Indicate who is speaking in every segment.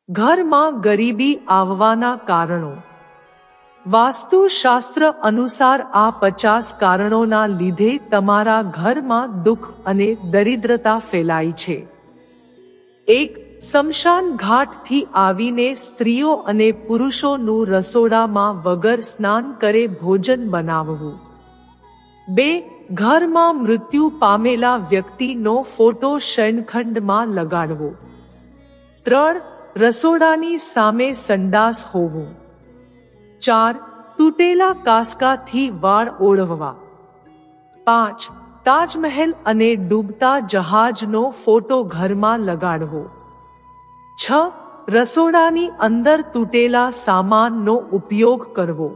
Speaker 1: ઘરમાં ગરીબી આવવાના કારણો. વાસ્તુશાસ્ત્ર અનુસાર આ 50 કારણોના લીધે તમારા ઘરમાં દુઃખ અને દરિદ્રતા ફેલાય છે. 1. સ્મશાન ઘાટથી આવીને સ્ત્રીઓ અને પુરુષોનું રસોડામાં વગર સ્નાન કરે ભોજન બનાવવું. 2. ઘરમાં મૃત્યુ પામેલા વ્યક્તિનો ફોટો શયનખંડમાં લગાડવો. 3. રસોડાની સામે સંડાસ હોવું. 4. તૂટેલા કાંસકાથી વાળ ઓળવવા. 5. તાજમહેલ અને ડૂબતા જહાજનો ફોટો ઘરમાં લગાડવો. 6. રસોડાની અંદર તૂટેલા સામાનનો ઉપયોગ કરવો.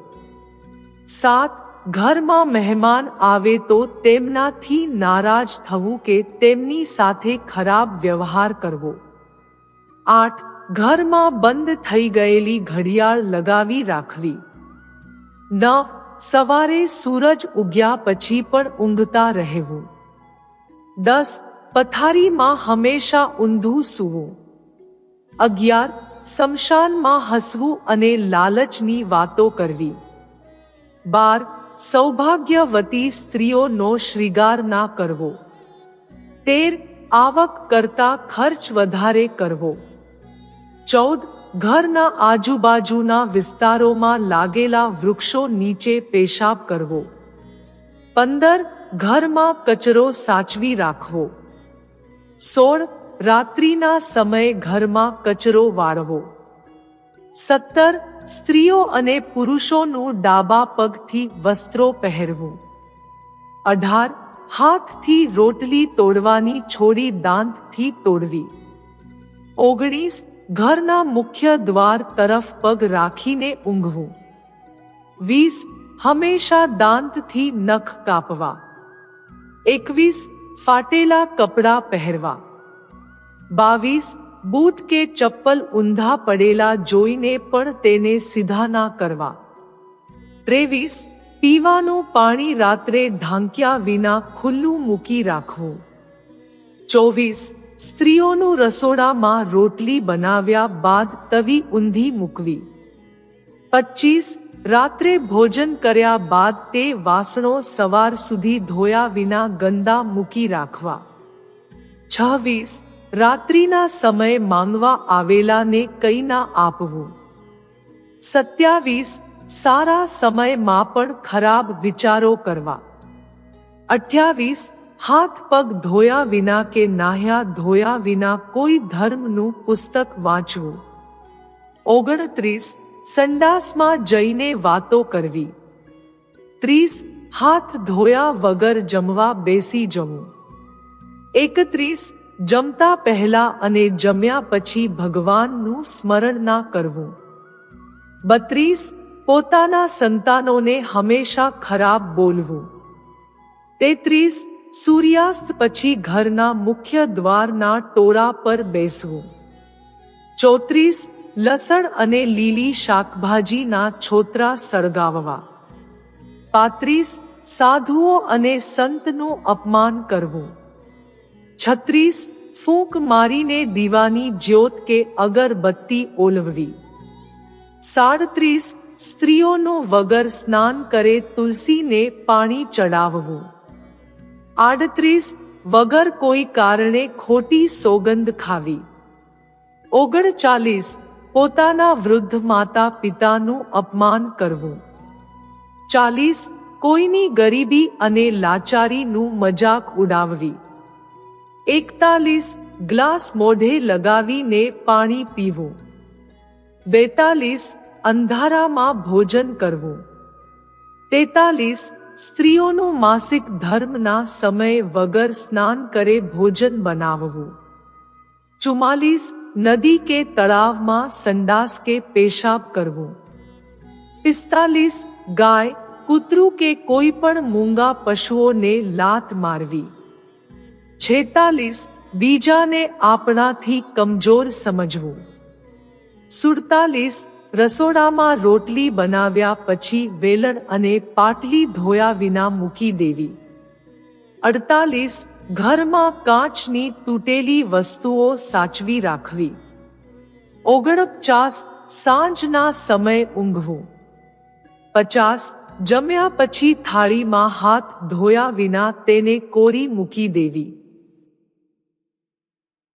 Speaker 1: 7. ઘરમાં મહેમાન આવે તો તેમનાથી નારાજ થવું કે તેમની સાથે ખરાબ વ્યવહાર કરવો. 8. ઘરમાં બંધ થઈ ગયેલી ઘડિયાળ લગાવી રાખવી. 9. સવારે સૂરજ ઉગ્યા પછી પણ ઊંઘતા રહેવું. 10. પથારીમાં હંમેશા ઊંધું સૂવું. 11. સ્મશાનમાં હસવું અને લાલચની વાતો કરવી. 12. સૌભાગ્યવતી સ્ત્રીઓનો શ્રીગાર ના કરવો. 13. આવક કરતા ખર્ચ વધારે કરવો. 14. ઘરના આજુબાજુના વિસ્તારોમાં લાગેલા વૃક્ષો નીચે પેશાબ કરવો. 15. ઘરમાં કચરો સાચવી રાખવો. 16. રાત્રિના સમયે ઘરમાં કચરો વાળવો. 17. સ્ત્રીઓ અને પુરુષોનું ડાબા પગથી વસ્ત્રો પહેરવું. 18. હાથથી રોટલી તોડવાની છોડી દાંતથી તોડવી. 19. ઘરના મુખ્ય દ્વાર તરફ પગ રાખીને ઊંઘવું. 20. હંમેશા દાંતથી નખ કાપવા. 21. ફાટેલા કપડાં પહેરવા. 22. બૂટ કે ચપ્પલ ઊંધા પડેલા જોઈને પણ તેને સીધા ના કરવા. 23. પીવાનું પાણી રાત્રે ઢાંક્યા વિના ખુલ્લું મૂકી રાખવું. 24. સ્ત્રીઓનું રસોડામાં રોટલી બનાવ્યા બાદ તવી ઊંધી મૂકવી. 25. રાત્રે ભોજન કર્યા બાદ તે વાસણો સવાર સુધી ધોયા વિના ગંદા મૂકી રાખવા. 26. રાત્રિના સમયે માંગવા આવેલાને કંઈ ના આપવું. 27. સારા સમયમાં પણ ખરાબ વિચારો કરવા. 28. હાથ પગ ધોયા વિના કે નાહ્યા ધોયા વિના કોઈ ધર્મનું પુસ્તક વાંચવું. 29. સંડાસમાં જઈને વાતો કરવી. 30. હાથ ધોયા વગર જમવા બેસી જવું. 31. જમતા પહેલા અને જમ્યા પછી ભગવાનનું સ્મરણ ના કરવું. 32. પોતાના સંતાનોને હંમેશા ખરાબ બોલવું. 33. સૂર્યાસ્ત પછી ઘરના મુખ્ય દ્વારના ટોળા પર બેસવું. 34. લસણ અને લીલી શાકભાજીના છોતરા સળગાવવા. 35. સાધુઓ અને સંતનું અપમાન કરવું. 36. ફૂંક મારીને દીવાની જ્યોત કે અગરબત્તી ઓલવવી. 37. સ્ત્રીઓનું વગર સ્નાન કરે તુલસીને પાણી ચડાવવું. 38. વગર કોઈ કારણે ખોટી સોગંદ ખાવી. 39. પોતાના વૃદ્ધ માતા પિતાનું અપમાન કરવું. 40. કોઈની ગરીબી અને લાચારીનું મજાક ઉડાવવી. 41. ગ્લાસ મોઢે લગાવીને પાણી પીવું. 42. અંધારામાં ભોજન કરવું. 43. સ્ત્રીઓનું માસિક ધર્મના સમયે વગર સ્નાન કરે ભોજન બનાવવું. 44. નદી કે તળાવમાં સંડાસ કે પેશાબ કરવું. 45. ગાય, કૂતરું કે કોઈ પણ મૂંગા પશુઓને લાત મારવી. 46. બીજાને આપણાથી કમજોર સમજવું. 47. રસોડામાં રોટલી બનાવ્યા પછી વેલણ અને પાટલી ધોયા વિના મૂકી દેવી. 48. ઘરમાં કાચની તૂટેલી વસ્તુઓ સાચવી રાખવી. 49 સાંજના સમયે ઊંઘવું. 50 જમ્યા પછી થાળીમાં હાથ ધોયા વિના તેને કોરી મૂકી દેવી.